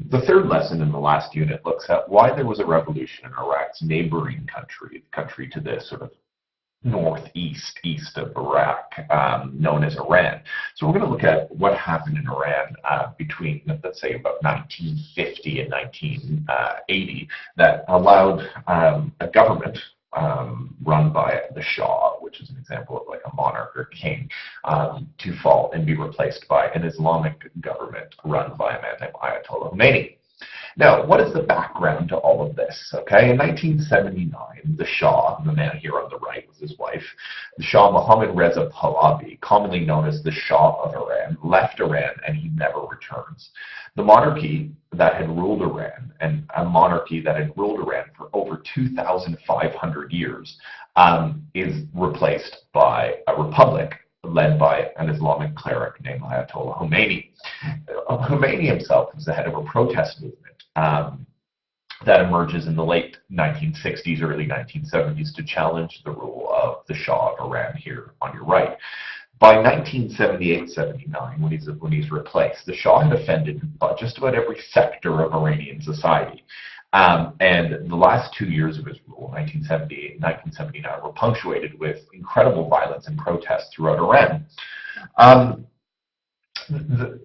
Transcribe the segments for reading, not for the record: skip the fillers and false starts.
The third lesson in the last unit looks at why there was a revolution in Iraq's neighboring country to this sort of east of Iraq, known as Iran. So we're going to look at what happened in Iran between, let's say, about 1950 and 1980 that allowed a government run by the Shah, which is an example of like a monarch or king, to fall and be replaced by an Islamic government run by a man named Ayatollah Khomeini. Now, what is the background to all of this? Okay, in 1979, the Shah, the man here on the right with his wife, the Shah Mohammad Reza Pahlavi, commonly known as the Shah of Iran, left Iran and he never returns. The monarchy that had ruled Iran, and a monarchy that had ruled Iran for over 2,500 years, is replaced by a republic led by an Islamic cleric named Ayatollah Khomeini. Khomeini himself was the head of a protest movement that emerges in the late 1960s, early 1970s to challenge the rule of the Shah of Iran here on your right. By 1978-79, when he's replaced, the Shah had offended just about every sector of Iranian society. And the last 2 years of his rule, 1978 and 1979, were punctuated with incredible violence and protests throughout Iran.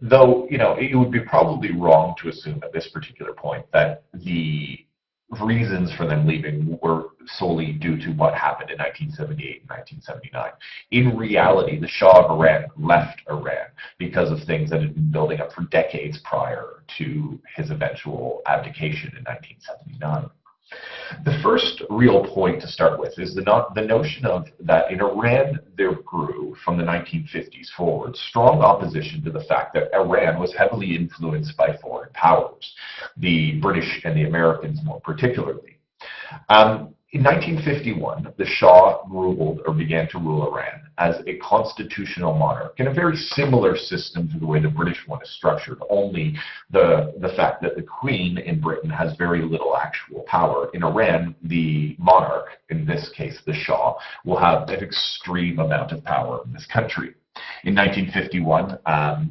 Though, it would be probably wrong to assume at this particular point that the reasons for them leaving were solely due to what happened in 1978 and 1979. In reality, the Shah of Iran left Iran because of things that had been building up for decades prior to his eventual abdication in 1979. The first real point to start with is the notion of that in Iran there grew from the 1950s forward strong opposition to the fact that Iran was heavily influenced by foreign powers, the British and the Americans more particularly. In 1951, the Shah ruled or began to rule Iran as a constitutional monarch in a very similar system to the way the British one is structured, only the fact that the Queen in Britain has very little actual power. In Iran, the monarch, in this case the Shah, will have an extreme amount of power in this country. In 1951,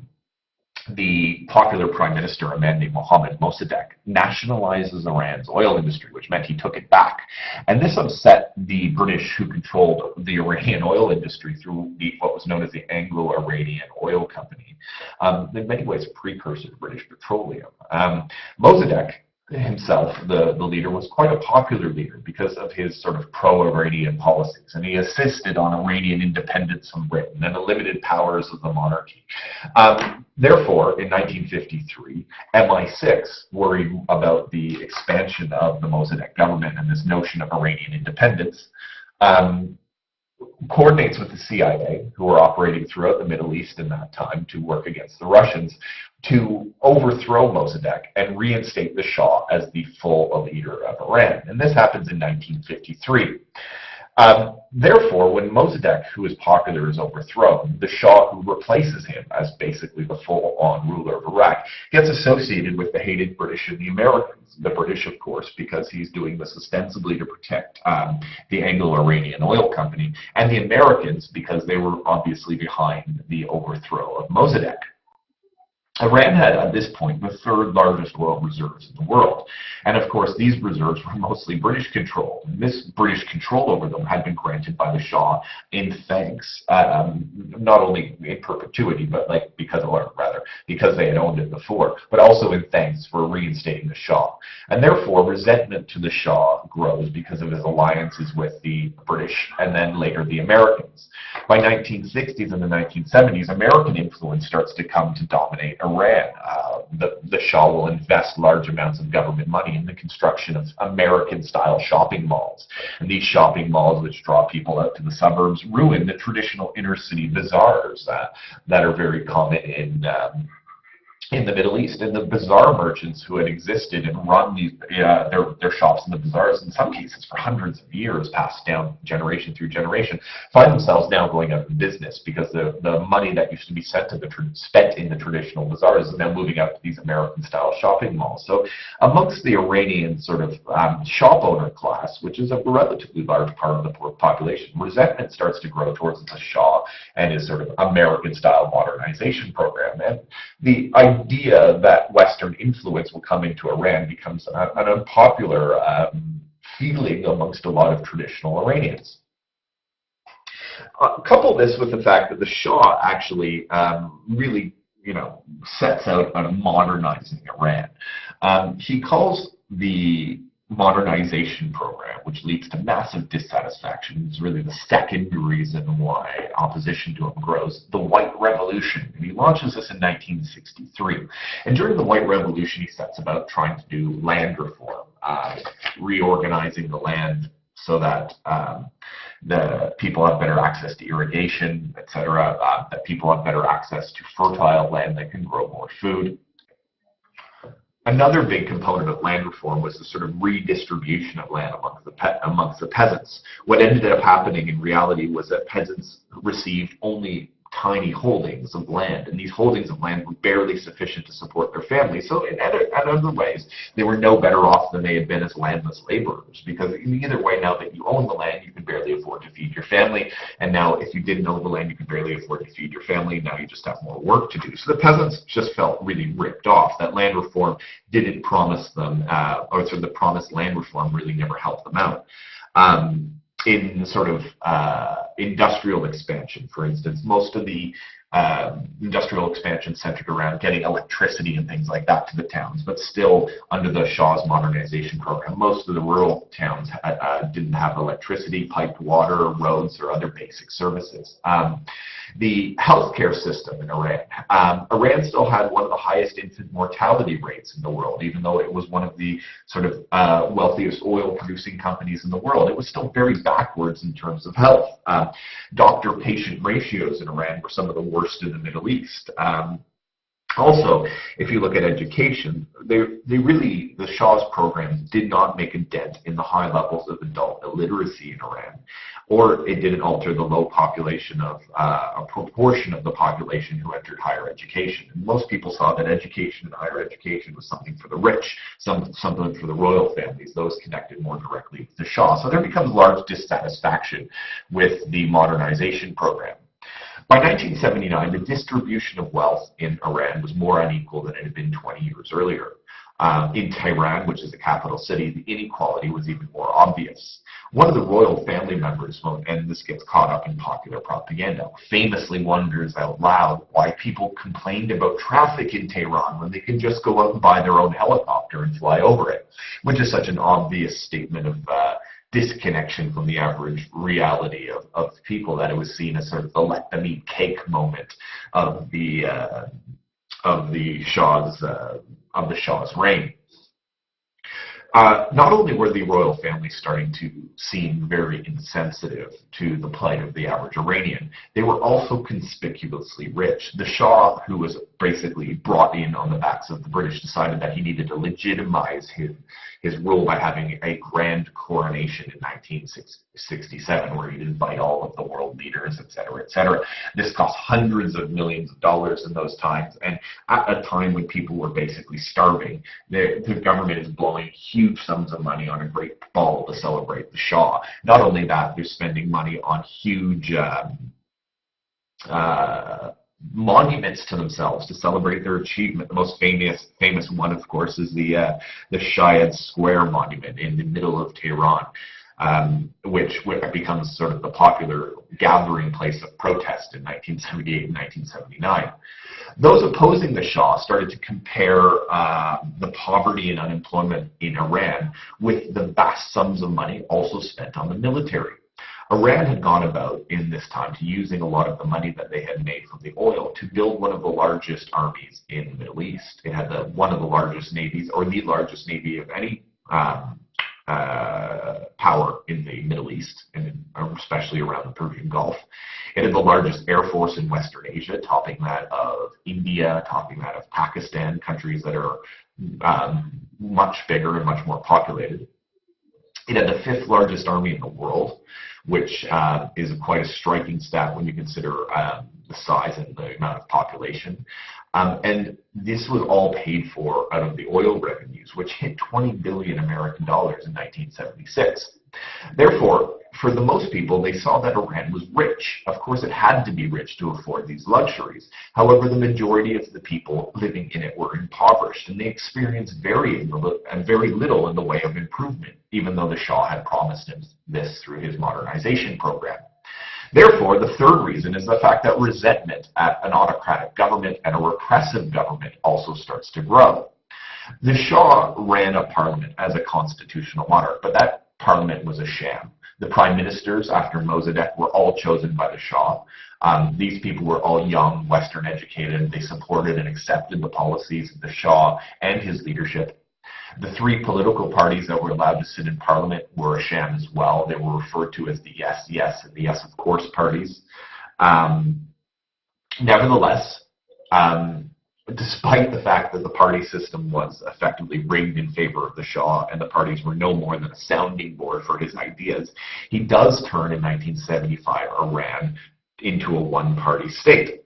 the popular prime minister, a man named Mohammad Mossadegh, nationalizes Iran's oil industry, which meant he took it back. And this upset the British, who controlled the Iranian oil industry through what was known as the Anglo-Iranian Oil Company, in many ways a precursor to British Petroleum. Mossadegh himself, the leader, was quite a popular leader because of his sort of pro-Iranian policies, and he insisted on Iranian independence from Britain and the limited powers of the monarchy. Therefore, in 1953, MI6, worried about the expansion of the Mossadegh government and this notion of Iranian independence, coordinates with the CIA, who were operating throughout the Middle East in that time to work against the Russians, to overthrow Mossadegh and reinstate the Shah as the full leader of Iran. And this happens in 1953. Therefore, when Mossadegh, who is popular, is overthrown, the Shah who replaces him as basically the full-on ruler of Iraq gets associated with the hated British and the Americans. The British, of course, because he's doing this ostensibly to protect the Anglo-Iranian Oil Company, and the Americans because they were obviously behind the overthrow of Mossadegh. Iran had, at this point, the third largest oil reserves in the world. And of course, these reserves were mostly British controlled. And this British control over them had been granted by the Shah in thanks, not only in perpetuity, but because they had owned it before, but also in thanks for reinstating the Shah. And therefore, resentment to the Shah grows because of his alliances with the British and then later the Americans. By 1960s and the 1970s, American influence starts to come to dominate Iran. The Shah will invest large amounts of government money in the construction of American-style shopping malls. And these shopping malls, which draw people out to the suburbs, ruin the traditional inner-city bazaars that are very common in the Middle East. And the bazaar merchants who had existed and run their shops in the bazaars, in some cases for hundreds of years, passed down generation through generation, find themselves now going out of business because the money that used to be spent in the traditional bazaars is now moving out to these American-style shopping malls. So amongst the Iranian sort of shop owner class, which is a relatively large part of the population, resentment starts to grow towards the Shah and his sort of American-style modernization program. And the idea that Western influence will come into Iran becomes an unpopular feeling amongst a lot of traditional Iranians. Couple this with the fact that the Shah actually really, sets out on modernizing Iran. He calls the modernization program, which leads to massive dissatisfaction, is really the second reason why opposition to him grows, the White Revolution. And he launches this in 1963. And during the White Revolution, he sets about trying to do land reform, reorganizing the land so that the people have better access to irrigation, etc., that people have better access to fertile land that can grow more food. Another big component of land reform was the sort of redistribution of land amongst the peasants. What ended up happening in reality was that peasants received only tiny holdings of land, and these holdings of land were barely sufficient to support their families. So in other ways, they were no better off than they had been as landless laborers, because in either way, now that you own the land, you can barely afford to feed your family, and now if you didn't own the land, you could barely afford to feed your family. Now you just have more work to do. So the peasants just felt really ripped off. That land reform didn't promise them, or sort of the promised land reform really never helped them out. In sort of industrial expansion, for instance, most of the industrial expansion centered around getting electricity and things like that to the towns, but still under the Shah's modernization program, most of the rural towns didn't have electricity, piped water, roads, or other basic services. The healthcare system in Iran. Iran still had one of the highest infant mortality rates in the world, even though it was one of the sort of wealthiest oil-producing companies in the world. It was still very backwards in terms of health. Doctor-patient ratios in Iran were some of the worst in the Middle East. Also, if you look at education, the Shah's program did not make a dent in the high levels of adult illiteracy in Iran, or it didn't alter the low population of a proportion of the population who entered higher education. And most people saw that education and higher education was something for the rich, something for the royal families, those connected more directly with the Shah. So there becomes large dissatisfaction with the modernization program. By 1979, the distribution of wealth in Iran was more unequal than it had been 20 years earlier. In Tehran, which is the capital city, the inequality was even more obvious. One of the royal family members, and this gets caught up in popular propaganda, famously wonders out loud why people complained about traffic in Tehran when they can just go out and buy their own helicopter and fly over it, which is such an obvious statement of disconnection from the average reality of people, that it was seen as sort of the let them eat cake moment of the Shah's reign. Not only were the royal family starting to seem very insensitive to the plight of the average Iranian, they were also conspicuously rich. The Shah, who was basically brought in on the backs of the British, decided that he needed to legitimize his rule by having a grand coronation in 1967, where he'd invite all of the world leaders, etc., etc. This cost hundreds of millions of dollars in those times, and at a time when people were basically starving, the government is blowing huge sums of money on a great ball to celebrate the Shah. Not only that, they're spending money on huge monuments to themselves to celebrate their achievement. The most famous one, of course, is the Shayad Square monument in the middle of Tehran, which becomes sort of the popular gathering place of protest in 1978 and 1979. Those opposing the Shah started to compare the poverty and unemployment in Iran with the vast sums of money also spent on the military. Iran had gone about in this time to using a lot of the money that they had made from the oil to build one of the largest armies in the Middle East. It had one of the largest navies, or the largest navy of any power in the Middle East, and especially around the Persian Gulf. It had the largest air force in Western Asia, topping that of India, topping that of Pakistan, countries that are much bigger and much more populated. It had the 5th largest army in the world, which is quite a striking stat when you consider the size and the amount of population. And this was all paid for out of the oil revenues, which hit 20 billion American dollars in 1976. Therefore, for the most people, they saw that Iran was rich. Of course, it had to be rich to afford these luxuries. However, the majority of the people living in it were impoverished, and they experienced very little in the way of improvement, even though the Shah had promised him this through his modernization program. Therefore, the third reason is the fact that resentment at an autocratic government and a repressive government also starts to grow. The Shah ran a parliament as a constitutional monarch, but that parliament was a sham. The prime ministers after Mossadegh were all chosen by the Shah. These people were all young, Western educated. They supported and accepted the policies of the Shah and his leadership. The three political parties that were allowed to sit in parliament were a sham as well. They were referred to as the yes, yes, and the yes, of course parties. Nevertheless, despite the fact that the party system was effectively rigged in favor of the Shah and the parties were no more than a sounding board for his ideas, he does turn in 1975 Iran into a one-party state.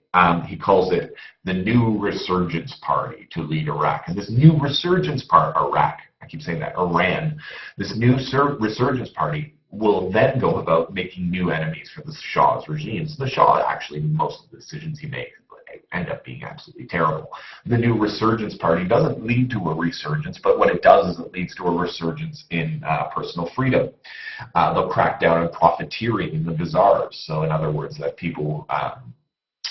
He calls it the New Resurgence Party to lead Iraq. And this New Resurgence Party, I keep saying that, Iran, this New Resurgence Party will then go about making new enemies for the Shah's regime. So the Shah, actually, most of the decisions he makes end up being absolutely terrible. The New Resurgence Party doesn't lead to a resurgence, but what it does is it leads to a resurgence in personal freedom. They'll crack down on profiteering in the bazaars. So in other words, that people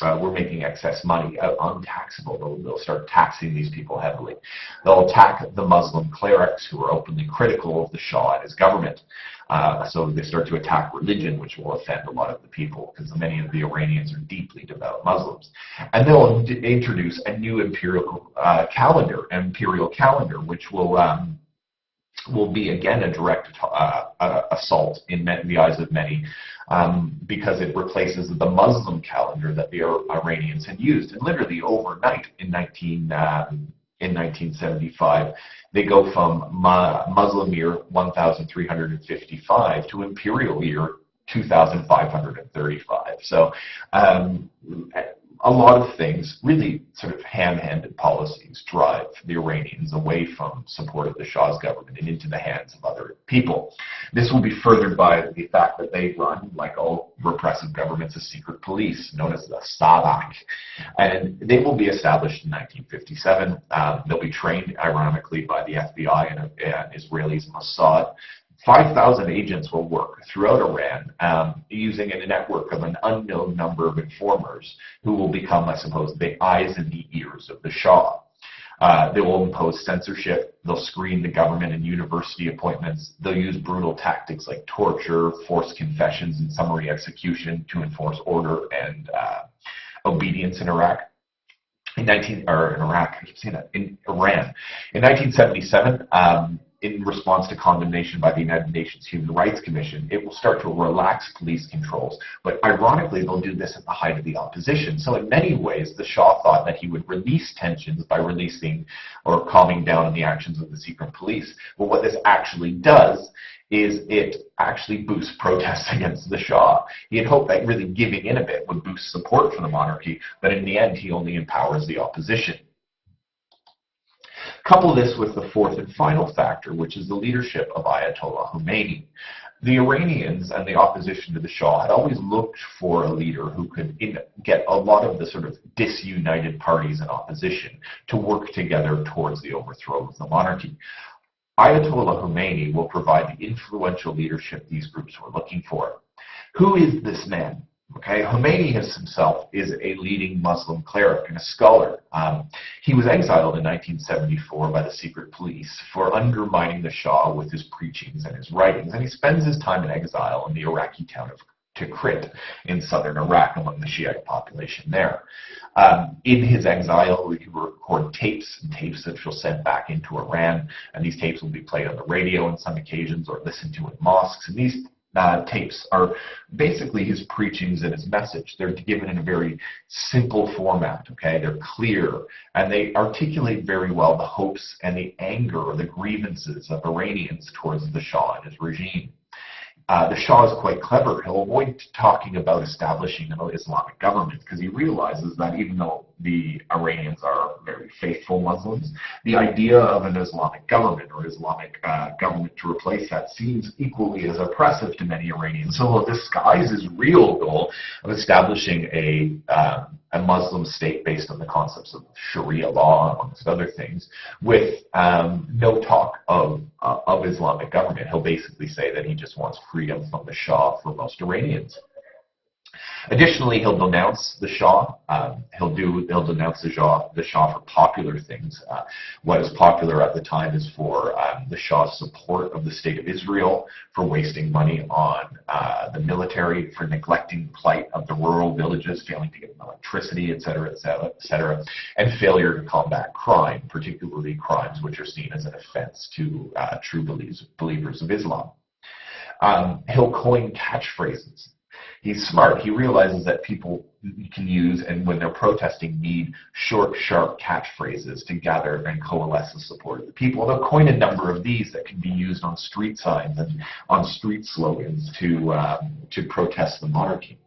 were making excess money untaxable. They'll start taxing these people heavily. They'll attack the Muslim clerics who are openly critical of the Shah and his government. So they start to attack religion, which will offend a lot of the people, because many of the Iranians are deeply devout Muslims. And they'll introduce a new imperial calendar, which will be, again, a direct assault in the eyes of many, because it replaces the Muslim calendar that the Iranians had used. And literally overnight in 1975, they go from Muslim year 1355 to imperial year 2535. So a lot of things, really sort of ham-handed policies, drive the Iranians away from support of the Shah's government and into the hands of other people. This will be furthered by the fact that they run, like all repressive governments, a secret police known as the Savak. And they will be established in 1957. They'll be trained, ironically, by the FBI and Israelis Mossad. 5,000 agents will work throughout Iran using a network of an unknown number of informers who will become, I suppose, the eyes and the ears of the Shah. They will impose censorship. They'll screen the government and university appointments. They'll use brutal tactics like torture, forced confessions, and summary execution to enforce order and obedience in Iraq. In Iran. In 1977, in response to condemnation by the United Nations Human Rights Commission, it will start to relax police controls. But ironically, they'll do this at the height of the opposition. So in many ways, the Shah thought that he would release tensions by releasing or calming down on the actions of the secret police. But what this actually does is it actually boosts protests against the Shah. He had hoped that really giving in a bit would boost support for the monarchy, but in the end, he only empowers the opposition. Couple this with the fourth and final factor, which is the leadership of Ayatollah Khomeini. The Iranians and the opposition to the Shah had always looked for a leader who could get a lot of the sort of disunited parties in opposition to work together towards the overthrow of the monarchy. Ayatollah Khomeini will provide the influential leadership these groups were looking for. Who is this man? Okay, Khomeini himself is a leading Muslim cleric and a scholar. He was exiled in 1974 by the secret police for undermining the Shah with his preachings and his writings, and he spends his time in exile in the Iraqi town of Tikrit in southern Iraq among the Shiite population there. In his exile, he will record tapes that he'll send back into Iran, and these tapes will be played on the radio on some occasions or listened to in mosques, and these tapes are basically his preachings and his message. They're given in a very simple format, okay? They're clear, and they articulate very well the hopes and the anger or the grievances of Iranians towards the Shah and his regime. the Shah is quite clever. He'll avoid talking about establishing an Islamic government because he realizes that even though the Iranians are very faithful Muslims, the idea of an Islamic government or Islamic government to replace that seems equally as oppressive to many Iranians. So he'll disguise his real goal of establishing a Muslim state based on the concepts of Sharia law, amongst other things, with no talk of Islamic government. He'll basically say that he just wants freedom from the Shah for most Iranians. Additionally, he'll denounce the Shah. He'll denounce the Shah for popular things. What is popular at the time is for the Shah's support of the state of Israel, for wasting money on the military, for neglecting the plight of the rural villages, failing to get electricity, etc., etc., etc., and failure to combat crime, particularly crimes which are seen as an offense to true believers of Islam. He'll coin catchphrases. He's smart. He realizes that people can use, and when they're protesting, need short, sharp catchphrases to gather and coalesce the support of the people. They'll coin a number of these that can be used on street signs and on street slogans to protest the monarchy.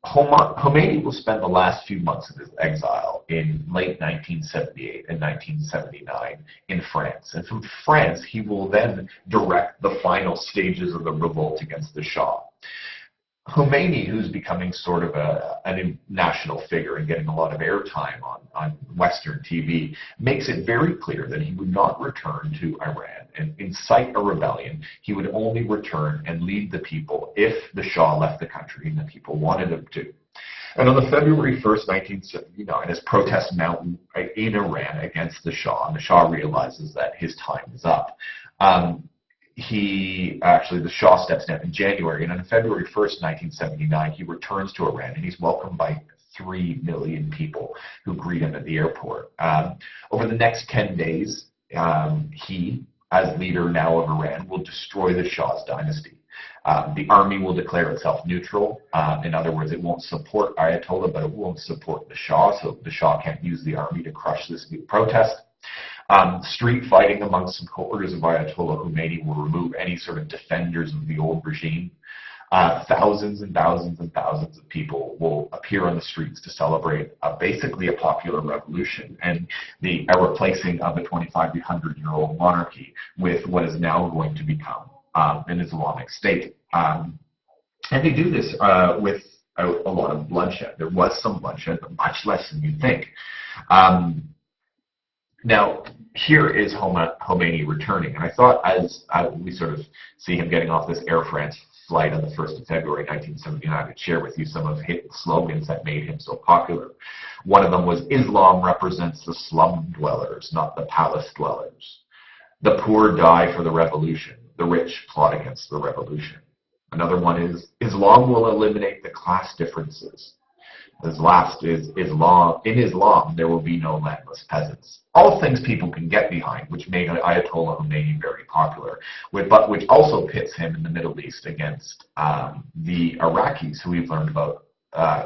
Khomeini will spend the last few months of his exile in late 1978 and 1979 in France. And from France, he will then direct the final stages of the revolt against the Shah. Khomeini, who's becoming sort of a national figure and getting a lot of airtime on Western TV, makes it very clear that he would not return to Iran and incite a rebellion. He would only return and lead the people if the Shah left the country and the people wanted him to. And on the February 1st, 1979, as protests mount in Iran against the Shah, and the Shah realizes that his time is up, the Shah steps down in January, and on February 1st, 1979, he returns to Iran, and he's welcomed by 3 million people who greet him at the airport. Over the next 10 days, he, as leader now of Iran, will destroy the Shah's dynasty. The army will declare itself neutral. In other words, it won't support Ayatollah, but it won't support the Shah, so the Shah can't use the army to crush this new protest. Street fighting among supporters of Ayatollah Khomeini will remove any sort of defenders of the old regime. Thousands and thousands and thousands of people will appear on the streets to celebrate basically a popular revolution and a replacing of a 2,500-year-old monarchy with what is now going to become an Islamic state. And they do this with a lot of bloodshed. There was some bloodshed, but much less than you'd think. Now, here is Khomeini returning, and I thought as we sort of see him getting off this Air France flight on the 1st of February 1979, I could share with you some of his slogans that made him so popular. One of them was, "Islam represents the slum dwellers, not the palace dwellers. The poor die for the revolution. The rich plot against the revolution." Another one is, "Islam will eliminate the class differences." His last is, "Islam. In Islam, there will be no landless peasants." All things people can get behind, which made Ayatollah Khomeini very popular, but which also pits him in the Middle East against the Iraqis, who we've learned about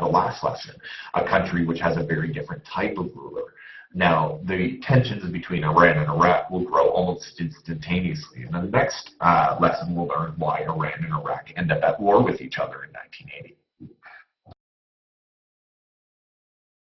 the last lesson, a country which has a very different type of ruler. Now, the tensions between Iran and Iraq will grow almost instantaneously. And in the next lesson, we'll learn why Iran and Iraq end up at war with each other in 1980.